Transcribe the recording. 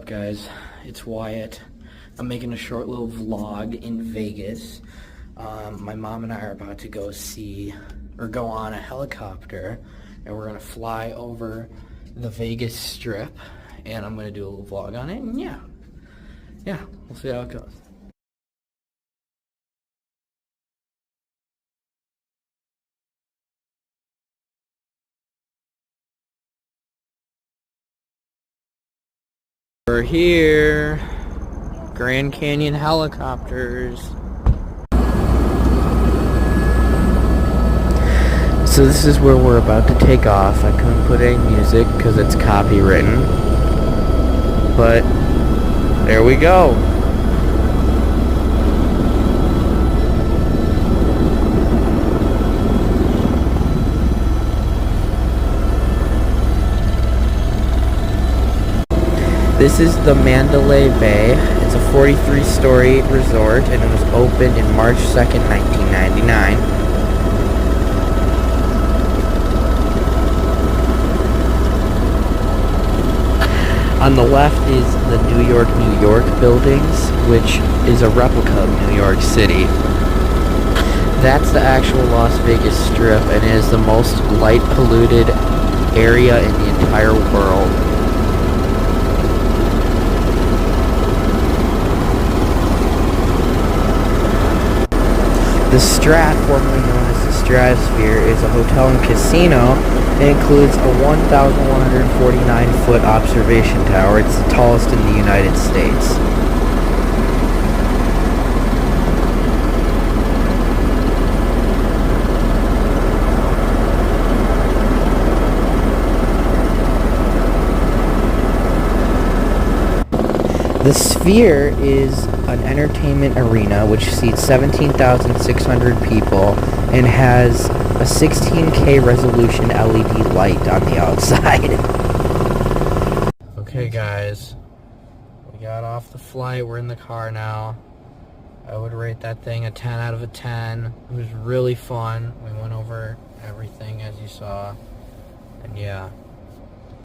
up, guys? It's Wyatt. I'm making a short little vlog in Vegas. My mom and I are about to go go on a helicopter, and we're gonna fly over the Vegas Strip, and I'm gonna do a little vlog on it, and yeah, we'll see how it goes. We're here, Grand Canyon helicopters. So this is where we're about to take off. I couldn't put any music because it's copywritten, but there we go. This is the Mandalay Bay. It's a 43-story resort, and it was opened in March 2nd, 1999. On the left is the New York buildings, which is a replica of New York City. That's the actual Las Vegas Strip, and it is the most light-polluted area in the entire world. The Strat, formerly known as the Stratosphere, is a hotel and casino. It includes a 1,149-foot observation tower. It's the tallest in the United States. The Sphere is an entertainment arena which seats 17,600 people and has a 16K resolution LED light on the outside. Okay guys, we got off the flight, we're in the car now. I would rate that thing a 10 out of a 10. It was really fun. We went over everything as you saw, and yeah.